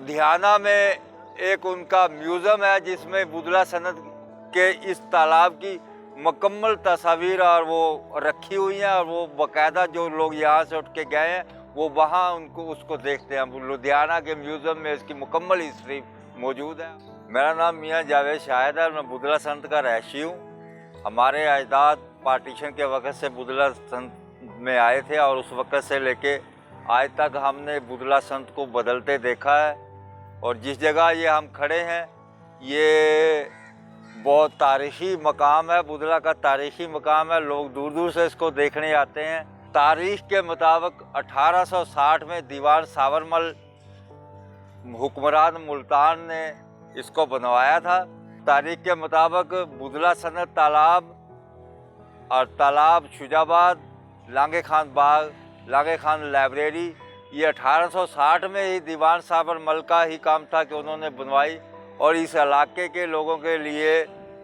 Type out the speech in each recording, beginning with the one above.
लुधियाना में एक उनका म्यूज़ियम है जिसमें बुधला सनत के इस तालाब की मुकम्मल तस्वीर और वो रखी हुई हैं, और वो बाकायदा जो लोग यहाँ से उठ के गए हैं वो वहाँ उनको उसको देखते हैं। लुधियाना के म्यूज़ियम में इसकी मुकम्मल हिस्ट्री मौजूद है। मेरा नाम मियाँ जावेद शाहिद है, मैं बुधला सनत का रहशी हूँ। हमारे अजदाद पार्टीशन के वक़्त से बुधला सनत में आए थे और उस वक़्त से लेके आज तक हमने बुधला सनत को बदलते देखा है। और जिस जगह ये हम खड़े हैं ये बहुत तारीख़ी मकाम है, बुधला का तारीख़ी मकाम है। लोग दूर दूर से इसको देखने आते हैं। तारीख़ के मुताबिक 1860 में दीवान सावरमल हुक्मरान मुल्तान ने इसको बनवाया था। तारीख़ के मुताबिक बुधला सनत तालाब और तालाब शुजाबाद, लांगे खान बाग, लांगे खान लाइब्रेरी, ये 1860 में ही दीवान सावरमल का ही काम था कि उन्होंने बनवाई और इस इलाके के लोगों के लिए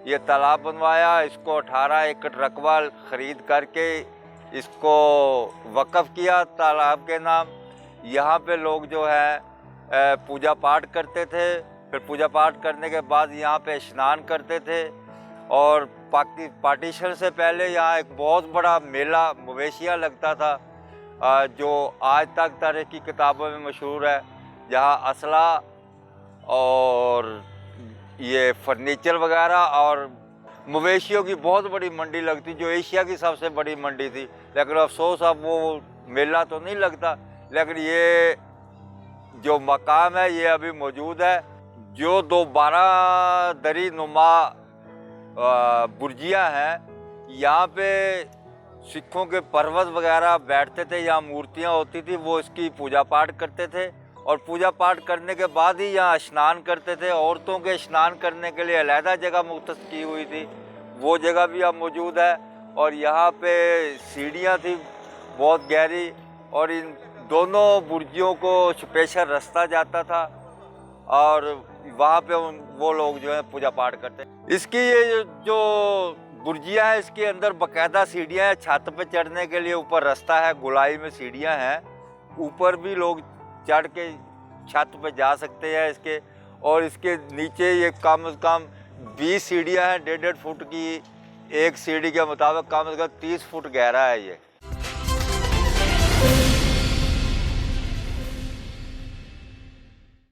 ये तालाब बनवाया। इसको 18 एकड़ रकबा ख़रीद करके इसको वक़्फ़ किया तालाब के नाम। यहाँ पे लोग जो है पूजा पाठ करते थे, फिर पूजा पाठ करने के बाद यहाँ पे स्नान करते थे। और पार्टीशन से पहले यहाँ एक बहुत बड़ा मेला मवेशियाँ लगता था जो आज तक तारीख़ की किताबों में मशहूर है, जहाँ असला और ये फर्नीचर वगैरह और मवेशियों की बहुत बड़ी मंडी लगती, जो एशिया की सबसे बड़ी मंडी थी। लेकिन अफसोस अब वो मेला तो नहीं लगता, लेकिन ये जो मकाम है ये अभी मौजूद है। जो 12 दरी नुमा बुर्जियाँ हैं, यहाँ पे सिखों के पर्वत वगैरह बैठते थे, यहाँ मूर्तियाँ होती थी, वो इसकी पूजा पाठ करते थे और पूजा पाठ करने के बाद ही यहाँ स्नान करते थे। औरतों के स्नान करने के लिए अलहदा जगह मुख्तस की हुई थी, वो जगह भी अब मौजूद है। और यहाँ पे सीढ़ियाँ थी बहुत गहरी और इन दोनों बुर्जियों को स्पेशल रास्ता जाता था और वहाँ पे वो लोग जो है पूजा पाठ करते हैं। इसकी ये जो बुर्जियाँ हैं इसके अंदर बाकायदा सीढ़ियाँ हैं, छत पे चढ़ने के लिए ऊपर रास्ता है, गोलाई में सीढ़ियाँ हैं, ऊपर भी लोग चढ़ के छत पे जा सकते हैं इसके। और इसके नीचे ये कम से कम 20 सीढ़ियाँ हैं, 1.5 फुट की एक सीढ़ी के मुताबिक कम से कम 30 फुट गहरा है ये।